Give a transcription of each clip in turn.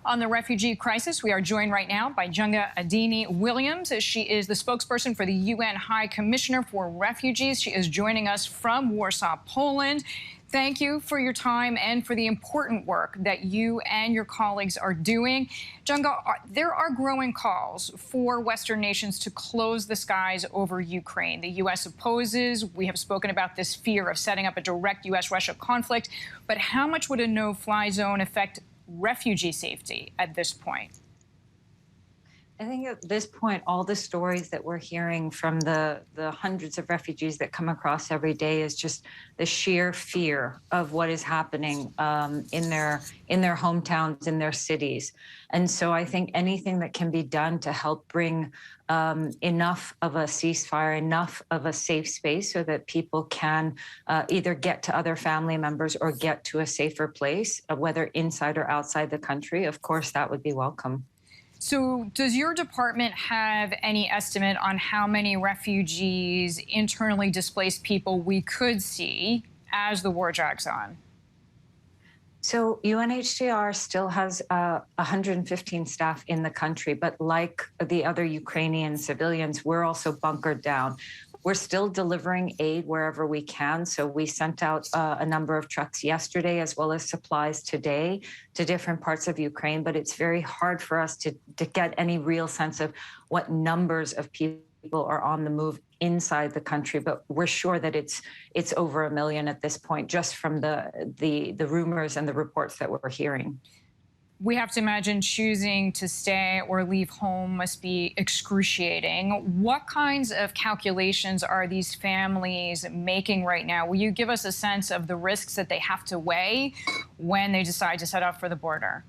On the refugee crisis, we are joined right now by Joung-Ah Ghedini-Williams. She is the spokesperson for the UN High Commissioner for Refugees. She is joining us from Warsaw, Poland. Thank you for your time and for the important work that you and your colleagues are doing. Joung-Ah, there are growing calls for Western nations to close the skies over Ukraine. The U.S. opposes. We have spoken about this fear of setting up a direct U.S.-Russia conflict. But how much would a no-fly zone affect refugee safety at this point? I think at this point, all the stories that we're hearing from the hundreds of refugees that come across every day is just the sheer fear of what is happening in their hometowns, in their cities. And so I think anything that can be done to help bring enough of a ceasefire, enough of a safe space so that people can either get to other family members or get to a safer place, whether inside or outside the country, of course, that would be welcome. So does your department have any estimate on how many refugees, internally displaced people we could see as the war drags on? So UNHCR still has 115 staff in the country, but like the other Ukrainian civilians, we're also bunkered down. We're still delivering aid wherever we can. So we sent out a number of trucks yesterday, as well as supplies today to different parts of Ukraine. But it's very hard for us to get any real sense of what numbers of people are on the move inside the country. But we're sure that it's over 1 million at this point, just from the rumors and the reports that we're hearing. We have to imagine choosing to stay or leave home must be excruciating. What kinds of calculations are these families making right now? Will you give us a sense of the risks that they have to weigh when they decide to set off for the border?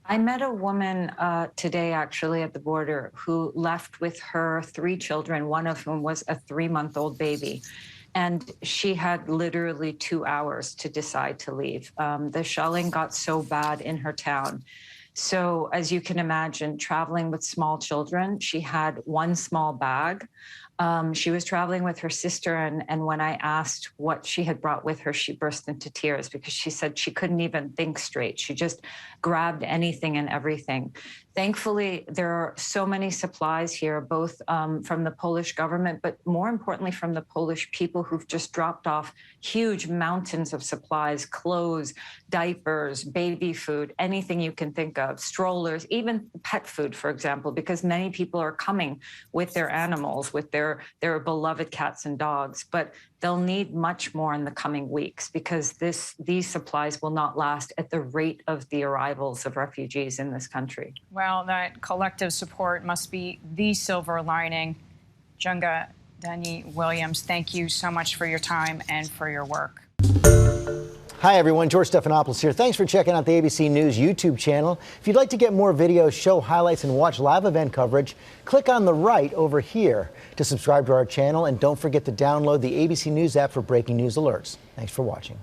I met a woman today, actually, at the border who left with her 3 children, one of whom was a 3-month-old baby. And she had literally 2 hours to decide to leave. The shelling got so bad in her town. So as you can imagine, traveling with small children, she had 1 small bag. She was traveling with her sister, and when I asked what she had brought with her, she burst into tears because she said she couldn't even think straight. She just grabbed anything and everything. Thankfully, there are so many supplies here, both from the Polish government, but more importantly from the Polish people who've just dropped off huge mountains of supplies, clothes, diapers, baby food, anything you can think of, strollers, even pet food, for example, because many people are coming with their animals, with their beloved cats and dogs. But they'll need much more in the coming weeks because these supplies will not last at the rate of the arrivals of refugees in this country. Well, that collective support must be the silver lining. Joung-Ah Ghedini-Williams, thank you so much for your time and for your work. Hi, everyone. George Stephanopoulos here. Thanks for checking out the ABC News YouTube channel. If you'd like to get more videos, show highlights, and watch live event coverage, click on the right over here to subscribe to our channel. And don't forget to download the ABC News app for breaking news alerts. Thanks for watching.